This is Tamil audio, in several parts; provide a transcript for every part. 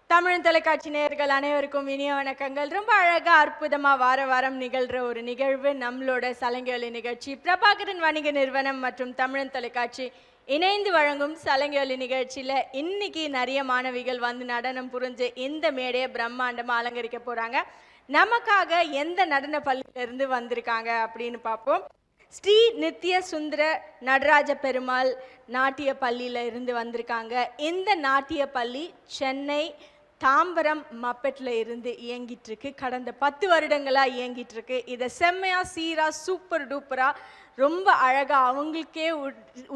தமிழ் தொலைக்காட்சி நேயர்கள் அனைவருக்கும் இனிய வணக்கங்கள். ரொம்ப அழகா அற்புதமா வார வாரம் நிகழ்ற ஒரு நிகழ்வு நம்மளோட சலங்கொலி நிகழ்ச்சி. பிரபாகரன் வணிக நிறுவனம் மற்றும் தமிழ் தொலைக்காட்சி இணைந்து வழங்கும் சலங்கொலி நிகழ்ச்சியில இன்னைக்கு நிறைய மாணவிகள் வந்து நடனம் புரிஞ்சு இந்த மேடையை பிரம்மாண்டமா அலங்கரிக்க போறாங்க. நமக்காக எந்த நடன பள்ளியிலிருந்து வந்திருக்காங்க அப்படின்னு பார்ப்போம். ஸ்ரீ நித்ய சுந்தர நடராஜ பெருமாள் நாட்டிய பள்ளியில இருந்து வந்திருக்காங்க. இந்த நாட்டிய பள்ளி சென்னை தாம்பரம் மப்பெட்டில் இருந்து இயங்கிட்டு இருக்கு. கடந்த 10 வருடங்களாக இயங்கிட்டு இருக்கு. இதை செம்மையா சீரா சூப்பர் டூப்பரா ரொம்ப அழகா அவங்களுக்கே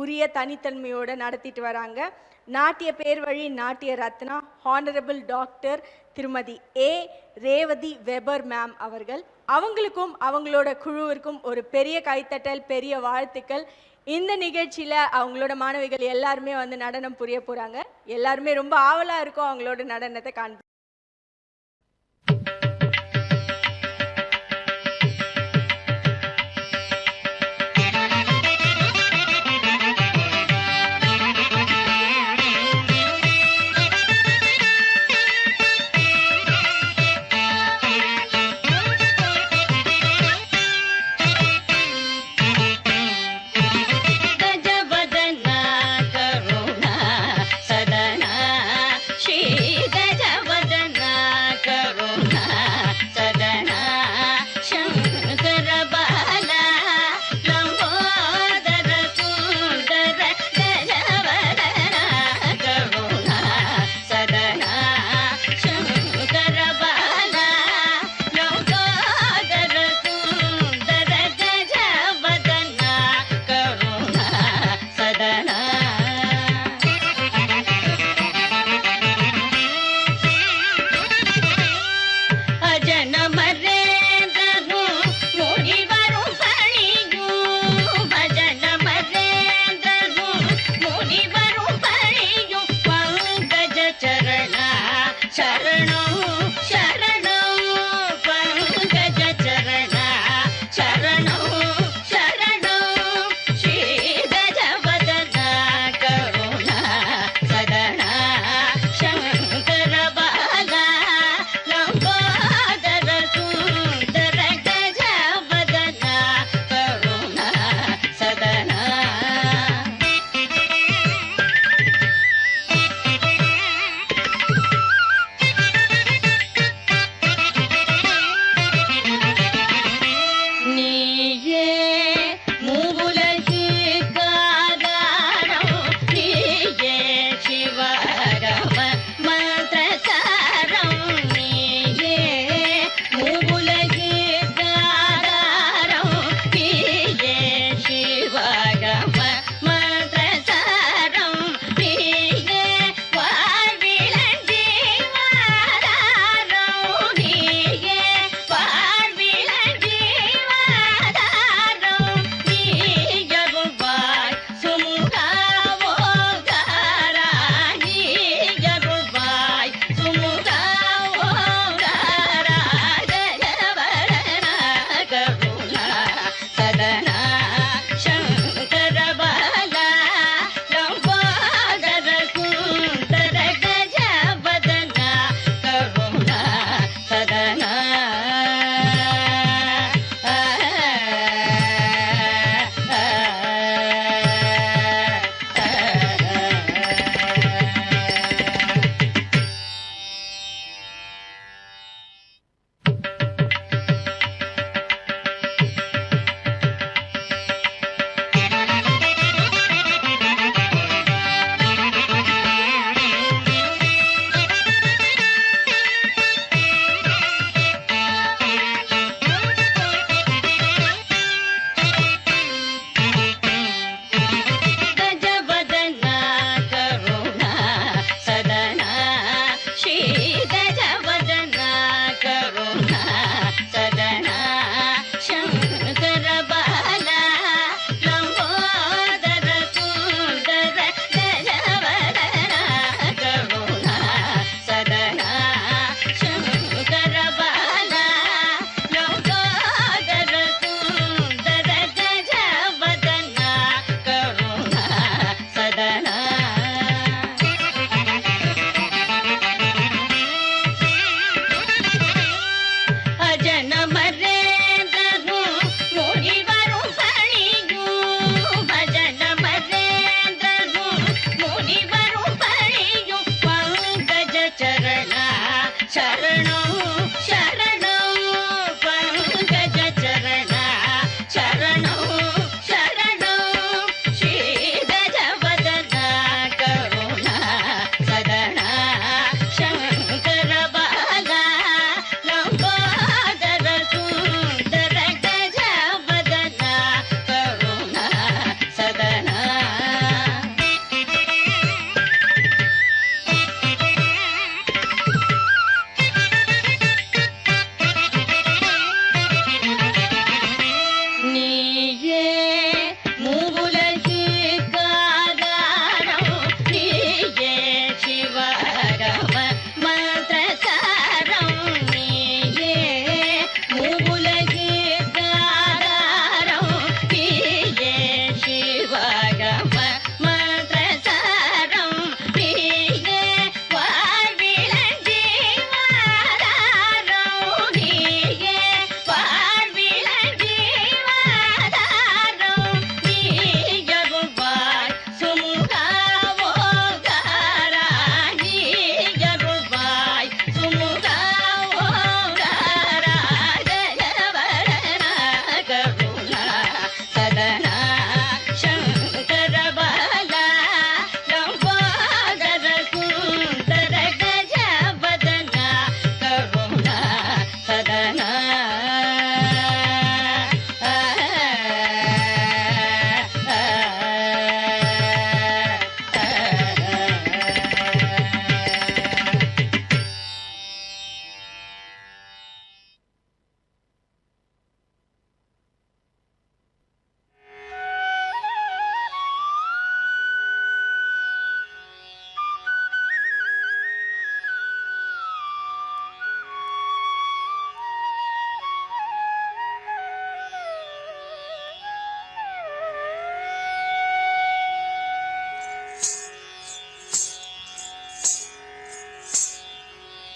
உரிய தனித்தன்மையோட நடத்திட்டு வராங்க. நாட்டிய பேர் வழி நாட்டிய ரத்னா ஹானரபிள் டாக்டர் திருமதி ஏ ரேவதி வெபர் மேம் அவர்கள். அவங்களுக்கும் அவங்களோட குழுவிற்கும் ஒரு பெரிய கைத்தட்டல், பெரிய வாழ்த்துக்கள். இந்த நிகழ்ச்சியில் அவங்களோட மாணவிகள் எல்லாருமே வந்து நடனம் புரிய போகிறாங்க. எல்லாருமே ரொம்ப ஆவலாக இருக்கும் அவங்களோட நடனத்தை காண்போம். गजवदना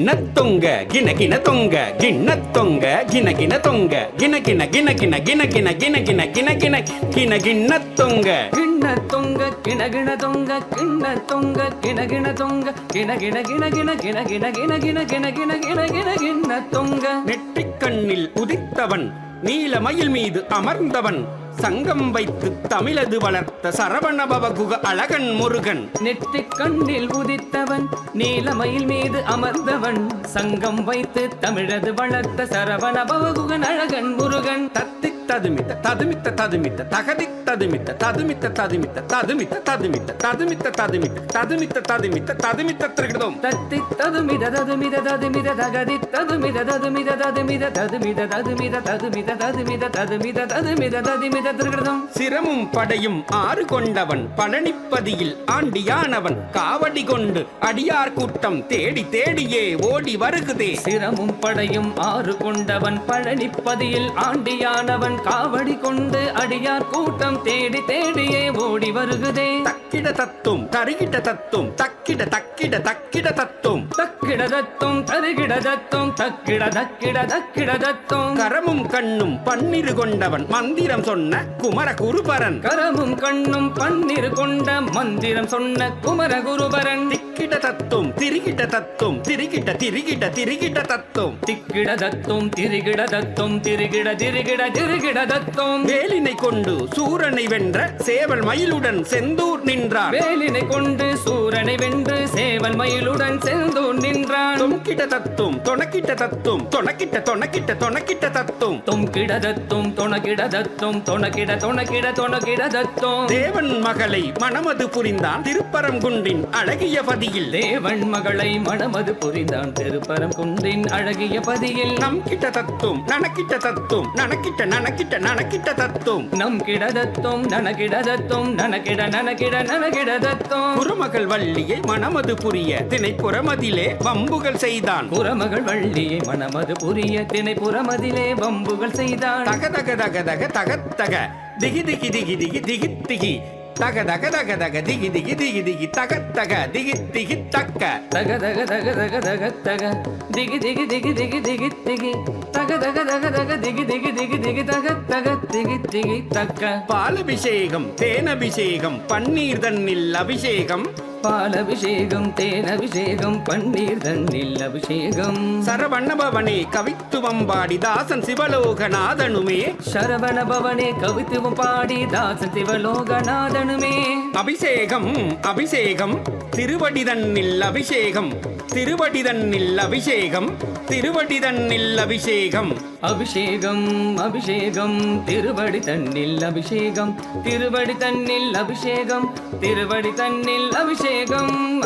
கிண்ணத்தொங்க கின கின தொங்க கிண்ணத்தொங்க கின கின தொங்க கின கின கின கின கின கின கின கின கின கின கின கிண்ணத்தொங்க கிண்ணத்தொங்க கிணகிண தொங்க கிண்ணத்தொங்க கிணகிண தொங்க கிணகிண கிண கிண கிண கிண கிண கிண கிண கிண கிண கிண கிண்ணத்தொங்க நெற்றிக் கண்ணில் உதித்தவன் நீலமயில் மீது அமர்ந்தவன் சங்கம் வைத்து தமிழது வளர்த்த சரவணபவகுக அழகன் முருகன் நெற்றிக் கண்ணில் உதித்தவன் நீலமயில் மீது அமர்ந்தவன் சங்கம் வைத்து தமிழது வளர்த்த சரவண பவகுகன் அழகன் முருகன் தத்தி ததுமித்த ததுமித்த ததுமித்த தகதி ததுமித்த ததுமித்த ததுமித்த ததுமித்த ததுமித்த ததுமித்த ததுமித்த ததுமித்த ததுமித்த ததுமித்த திருகிடுதோம் தத்தி ததுமித ததுமித ததுமித தகதி ததுமித ததுமித ததுமித ததுமித ததுமித ததுமித ததுமித ததுமித ததுமித ததுமித திருகிடுதோம் சிரமும் படையும் ஆறு கொண்டவன் பழனிப்பதியில் ஆண்டியானவன் காவடி கொண்டு அடியார் கூட்டம் தேடி தேடியே ஓடி வருகுதே சிரமும் படையும் ஆறு கொண்டவன் பழனிப்பதியில் ஆண்டியானவன் காவடி கொண்டு அடியார் கூட்டம் தேடி தேடியே ஓடி வருகுதே தக்கிட தத்தும் தருகிட தத்தும் தக்கிட தக்கிட தக்கிட தத்தும் தக்கிட தத்தும் தருகிட தத்தும் தக்கிட தக்கிட தக்கிட தத்தும் கரமும் கண்ணும் பன்னிரு கொண்டவன் மந்திரம் சொன்ன குமர குருபரன் கரமும் கண்ணும் பன்னிரு கொண்ட மந்திரம் சொன்ன குமர குருபரன் திக்கிட தத்தும் திரிகிட தத்தும் திரிகிட திரிகிட திரிகிட தத்தும் திக்கிட தத்தும் திரிகிட தத்தும் திரிகிட திரிகிட திரிகிட தத்தும் வேலினை கொண்டு சூரனை வென்ற சேவல் மயிலுடன் செந்தூர் நின்றான் வேலினை கொண்டு சூரனை வென்று சேவல் மயிலுடன் செந்தூர் நின்றான் தொங்கிட தத்தும் தொணக்கிட்ட தத்தும் தொணக்கிட்ட தொணக்கிட்ட தொணக்கிட்ட தத்தும் தொங்கிட தத்தும் தொணகிட தத்தும் தொணகிட தொணகிட தொணகிட தத்தும் தேவன் மகளை மணமது புரிந்தான் திருப்பரங்குன்றின் அழகிய பதியில் தேவன் மகளை மணமது புரிந்தான் திருப்பரங்குன்றின் அழகிய பதியில் நம் கிட்ட தத்தும் நனக்கிட்ட தத்தும் நனக்கிட்ட நனக்கிட்ட நனக்கிட்ட தத்தும் நம் கிடதத்தும் நனகிடதத்தும் நனகிட நனகிட நனகிடதத்தும் குருமகள் வள்ளியை மணமது புரிய திணைப்புறமதிலே வம்புகள் செய்தான் குரமகள் வள்ளியை மணமது புரிய திணைப்புறமதிலே வம்புகள் செய்தான் தக தக தக தக தகத்தக திகி திகி திகி திகி திகி திகி தக தக தக தக திகி திகி திகி திகி தகத்தக திகி திகி தக்க தக தக தக தக தக தக திகி திகி திகி திகி திகி திகி தக தக தக தக திகி திகி திகி திகி தக தக திகி திகி தக்க பாலபிஷேகம் தேனபிஷேகம் பன்னீர் தன்னில் அபிஷேகம் பாலபிஷேகம் தேனபிஷேகம் பன்னீர் தண்ணில் அபிஷேகம் சரவணபவனே கவித்துவம் பாடி தாசன் சிவலோகநாதனுமே சரவண பவனே கவித்துவம் பாடி தாசன் சிவலோகநாதனுமே அபிஷேகம் அபிஷேகம் திருவடி தன்னில் அபிஷேகம் திருவடி தன்னில் அபிஷேகம் திருவடி தன்னில் அபிஷேகம் அபிஷேகம் அபிஷேகம் திருவடி தன்னில் அபிஷேகம் திருவடி தன்னில் அபிஷேகம் திருவடி தன்னில் அபிஷேகம்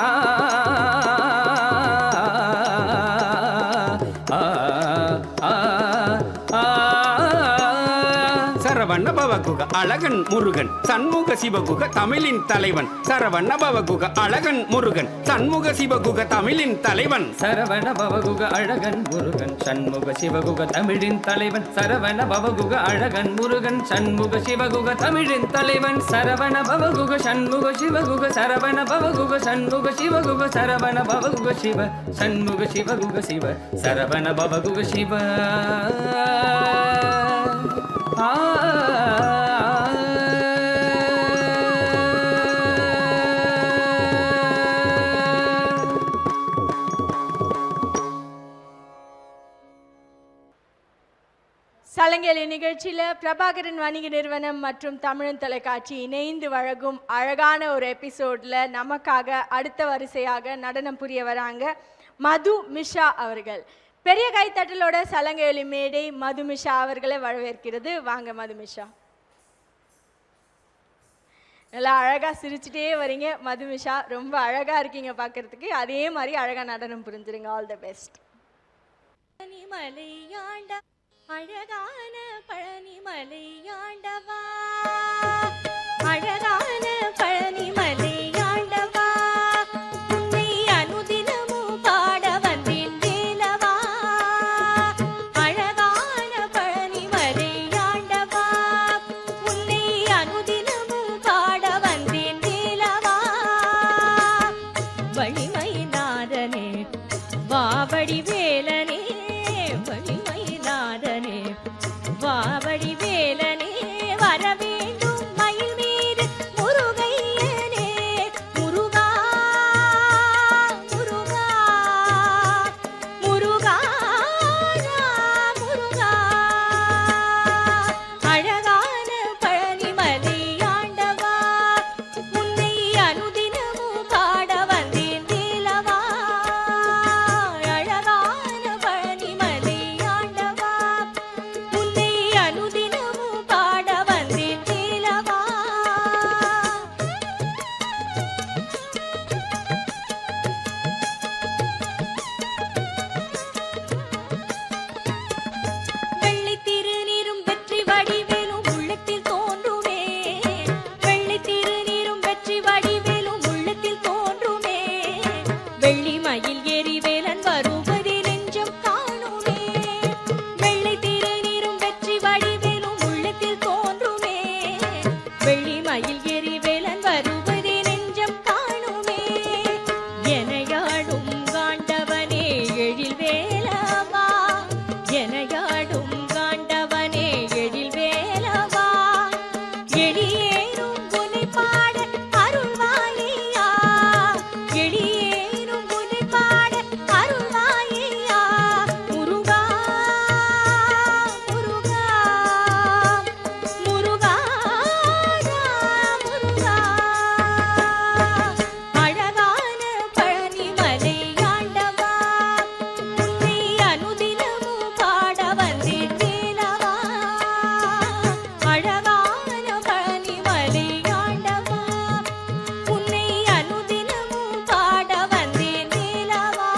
ஆ சரவண பவகுக அழகன் முருகன் சண்முக சிவகுக தமிழின் தலைவன் சரவண பவகுக அழகன் முருகன் சண்முக சிவகுக தமிழின் தலைவன் சரவண பவகுக அழகன் முருகன் சண்முக சிவகுக தமிழின் தலைவன் சரவண பவகுக அழகன் முருகன் சண்முக சிவகுக தமிழின் தலைவன் சரவண பவகுக சண்முக சிவகுக சரவண பவகுக சண்முக சிவகுக சரவண பவகுக சிவ சண்முக சிவகுக சிவ சரவண பவகுக சிவ ஆ சலங்கேலி நிகழ்ச்சியில் பிரபாகரன் வணிக நிறுவனம் மற்றும் தமிழன் தொலைக்காட்சி இணைந்து வழங்கும் அழகான ஒரு எபிசோடில் நமக்காக அடுத்த வரிசையாக நடனம் புரிய வராங்க மது மிஷா அவர்கள். பெரிய கைத்தட்டலோட சலங்கேலி மேடை மது மிஷா அவர்களை வரவேற்கிறது. வாங்க மது மிஷா. நல்லா அழகாக சிரிச்சுட்டே வரீங்க மது மிஷா, ரொம்ப அழகாக இருக்கீங்க பார்க்கறதுக்கு. அதே மாதிரி அழகாக நடனம் புரிஞ்சுருங்க. All the best. அழகான பழனிமலை ஆண்டவா, அழகான பழனிமலை ஆண்டவா, உன்னை அனுதினமும் பாட வந்தேன் வேலவா. அழகான பழனிமலை ஆண்டவா, உன்னை அனுதினமும் பாட வந்தேன் வேலவா. வழிமைநாதனே வாவடி மயில் எரி வேலன் வருவதே நெஞ்சம் காணுமே எனையாடும் காண்டவனே எழில் வேலவா எனையாடும் காண்டவனே எழில் வேலவா எளியேனும் உனை பாட அருள்வாயா எளியேனும் உனை பாட அருள்வாயா முருகா முருகா முருகா முருகா அழகான பழனிமலை ஆண்டவா உன்னை அனுதினமும் பாட வந்தேன் வேலவா அழகான பழனிமலை ஆண்டவா உன்னை அனுதினமும் பாட வந்தேன் வேலவா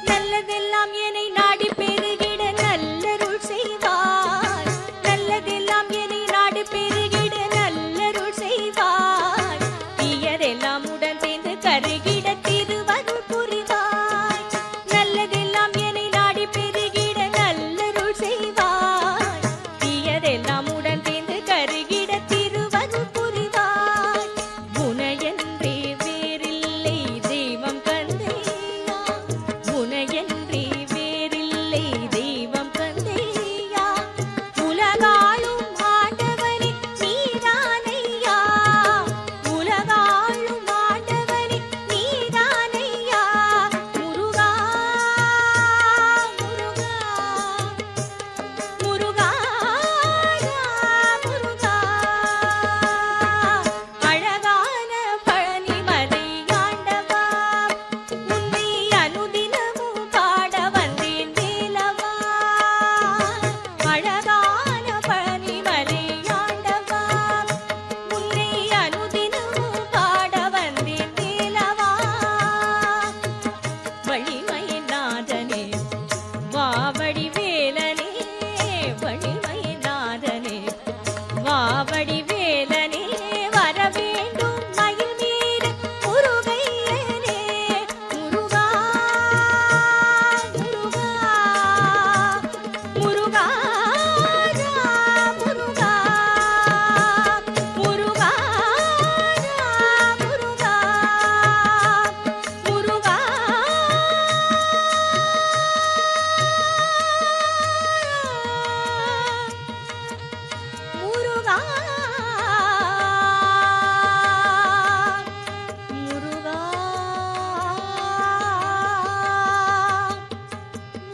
நல்லதெல்லாம் என்னை நாடி பெருகிட நல்லருள் செய்வாய் நல்லதெல்லாம் என்னை நாடி பெருகிட நல்லருள் செய்வாய் தீயதெல்லாம் உடன் சேர்ந்து கருகிட திருவருள் புரிவாய் நல்லதெல்லாம் என்னை நாடி பெருகிட நல்லருள் செய்வாய் தீயதெல்லாம் உடன் சேர்ந்து கருகிட திருவருள் புரிவாய் உனையன்றே வேறில்லை தெய்வம் கந்தையா உனையன்றே வேறில்லை தெய்வம் கந்தையா உலகாளும் ஆண்டவனே நீதானையா உலகாளும் ஆண்டவனே நீதானையா முருகா முருகா முருகா முருகா அழகான பழனிமலை ஆண்டவா உன்னை அனுதினமும் பாட வந்தேன் வேலவா அழகான பழனிமலை ஆண்டவா உன்னை அனுதினமும் பாட வந்தேன் வேலவா வழிமயநாதனே வாவடி வேலனே வழிமயநாதனே வாவடி வேலனே வர வேண்டும் மயில் மீது முருகையனே முருகா முருகா முருகா முருகா முருகா முருகா முருகா முருகா முருகா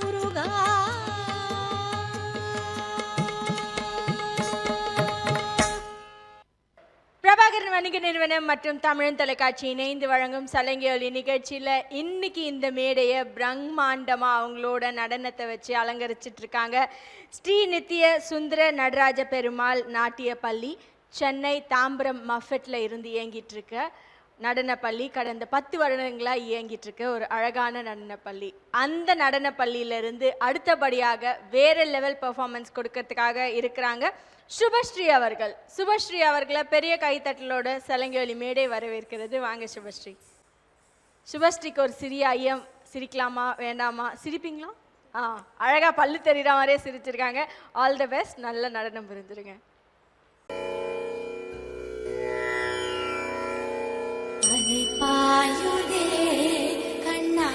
முருகா பிரபாகரன் வணிக நிறுவனம் மற்றும் தமிழன் தொலைக்காட்சி இணைந்து வழங்கும் சலங்கை ஒலி நிகழ்ச்சியில் இன்னைக்கு இந்த மேடையை பிரம்மாண்டமா அவங்களோட நடனத்தை வச்சு அலங்கரிச்சிட்டு இருக்காங்க ஸ்ரீ நித்திய சுந்தர நடராஜ பெருமாள் நாட்டிய பள்ளி சென்னை தாம்பரம் மஃபெட்ல இருந்து இயங்கிட்டு இருக்க நடனப்பள்ளி கடந்த 10 வருடங்களாக இயங்கிட்டு இருக்க ஒரு அழகான நடனப்பள்ளி. அந்த நடனப்பள்ளியிலிருந்து அடுத்தபடியாக வேற லெவல் பெர்ஃபார்மன்ஸ் கொடுக்கறதுக்காக இருக்கிறாங்க சுபஸ்ரீ அவர்கள். சுபஸ்ரீ அவர்களை பெரிய கைத்தட்டலோட சலங்கை ஒலி மேடை வரவேற்கிறது. வாங்க சுபஸ்ரீ. சுபஸ்ரீக்கு ஒரு சிறிய ஐயம், சிரிக்கலாமா வேண்டாமா? சிரிப்பீங்களா? அழகா பல்லு தெரிகிற மாதிரியே சிரிச்சிருக்காங்க. ஆல் தி பெஸ்ட், நல்ல நடனம் புரிஞ்சிருங்க. அலைபாயுதே கண்ணா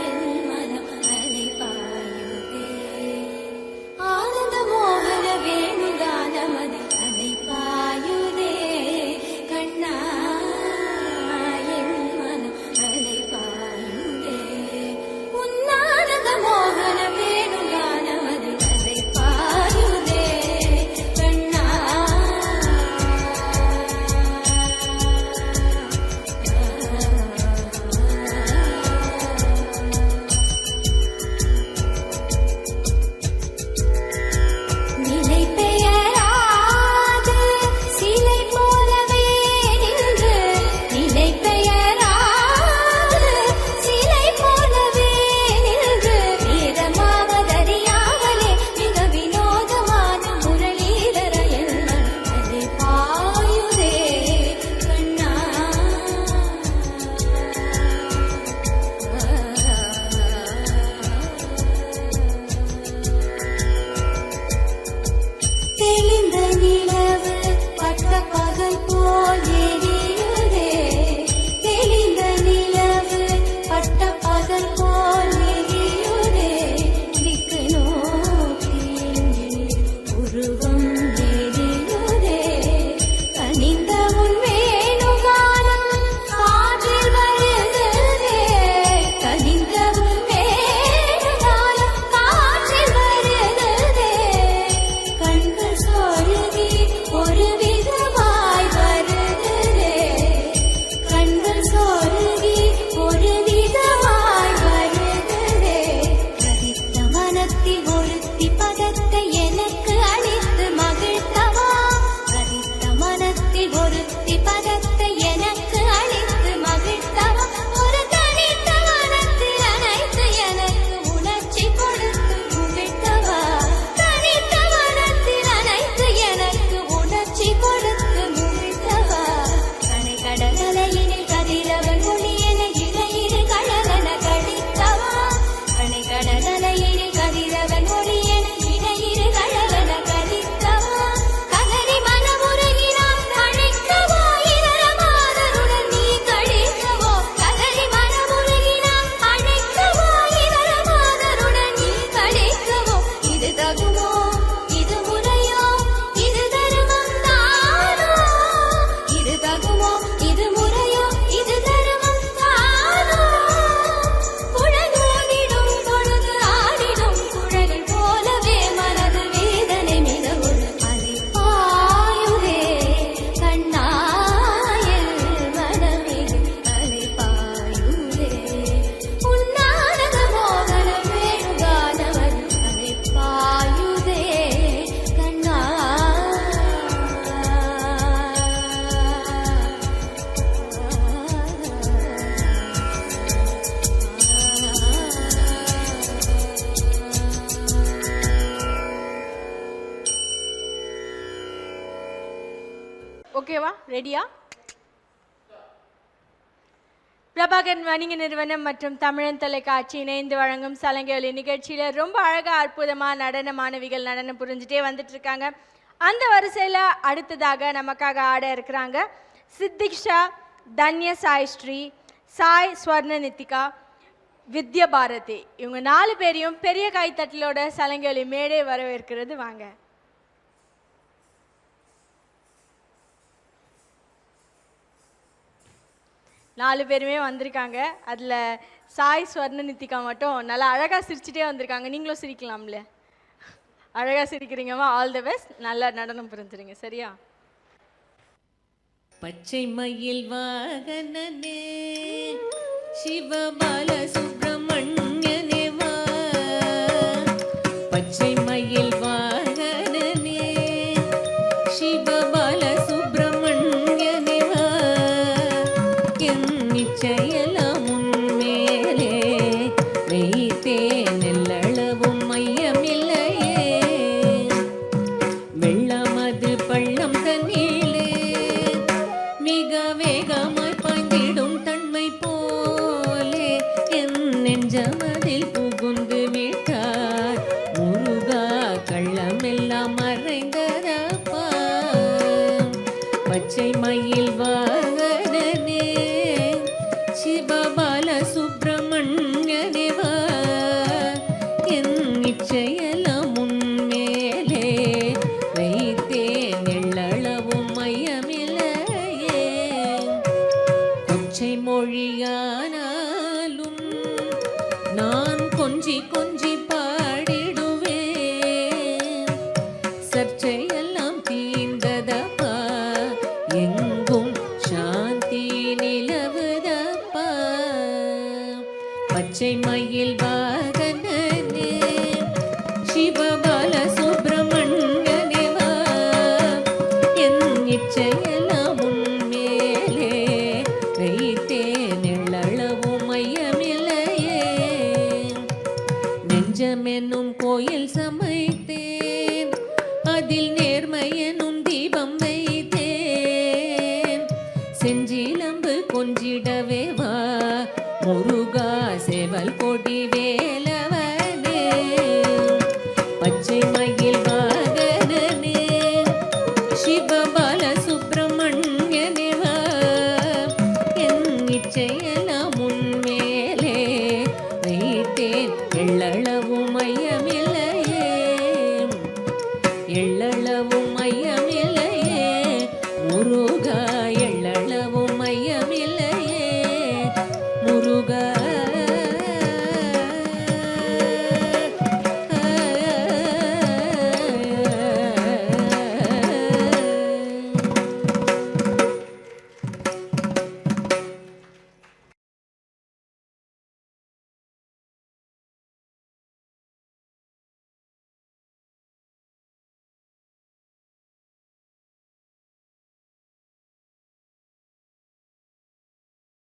என் மனம் அலைபாயுதே ஆனந்த மோகன வேணுகானமது அலைபாயுதே கண்ணா என் மனம் அலைபாயுதே உன்னானந்த மோகன வேணுகானமது அலைபாயுதே கண்ணா ஓகேவா? ரெடியா? பிரபாகரன் வணிக நிறுவனம் மற்றும் தமிழன் தொலைக்காட்சி இணைந்து வழங்கும் சலங்கை நிகழ்ச்சியில் ரொம்ப அழகாக அற்புதமாக நடன மாணவிகள் நடனம் புரிஞ்சுட்டே வந்துட்டு இருக்காங்க. அந்த வரிசையில் அடுத்ததாக நமக்காக ஆட இருக்கிறாங்க சித்திக்ஷா, தன்ய சாய் ஸ்ரீ, சாய் ஸ்வர்ண நித்திகா, வித்யா பாரதி. இவங்க 4 பேரையும் பெரிய கைத்தட்டலோட சலங்கை மேடை வரவேற்கிறது. வாங்க. 4 பேருமே வந்திருக்காங்க. அதில் சாய் ஸ்வர்ண நித்திகா மட்டும் நல்லா அழகாக சிரிச்சுட்டே வந்திருக்காங்க. நீங்களும் சிரிக்கலாம்ல? அழகாக சிரிக்கிறீங்கம்மா. All the best. நல்லா நடனம் புரிஞ்சுருங்க. சரியா? பச்சை மயில் வாகனனே சிவபால சுப்பிரமணியனே வா, பச்சை மயில் வாகனனே சிவபால சுப்பிரமணியனே வா, என் நிச்சயலாம் உன்மேலே வைத்தேன் எல்லளவும் மையமில்லையே, வெள்ளமது பள்ளம் தண்ணீளே மிக வேகமாய் பாய்ந்திடும் தன்மை போலே என் நெஞ்சமதில் புகுந்து விட்டார் முருகா, கள்ளமெல்லாம் மறைந்ததப்பா, பச்சை மயில் வாகனனே சிவபால சுப்பிரமணியனே வா, என் நிச்சயலாம் உன்மேலே வைத்தேன் எள்ளளவும் மையமில்லையே, கொச்சை மொழியானாலும் நான் கொஞ்சி கொஞ்சி பாடிடுவேன், சர்ச்சையெல்லாம் தீர்ந்ததப்பா, எங்கும் சாந்தி நிலவுதப்பா, பச்சை மயில் வாகனனே சிவபால சுப்பிரமணியனே வா, என் நிச்சயலாம் உன்மேலே வைத்தேன் எள்ளளவும் மையமில்லையே, நெஞ்சமென்னும் கோயில் சமைத்தேன் அதில் நேர்மையெனும் தீபம் வைத்தேன், செஞ்சிலம்பு கொஞ்சிடவே வா முருகா, சேவல் கொடி வே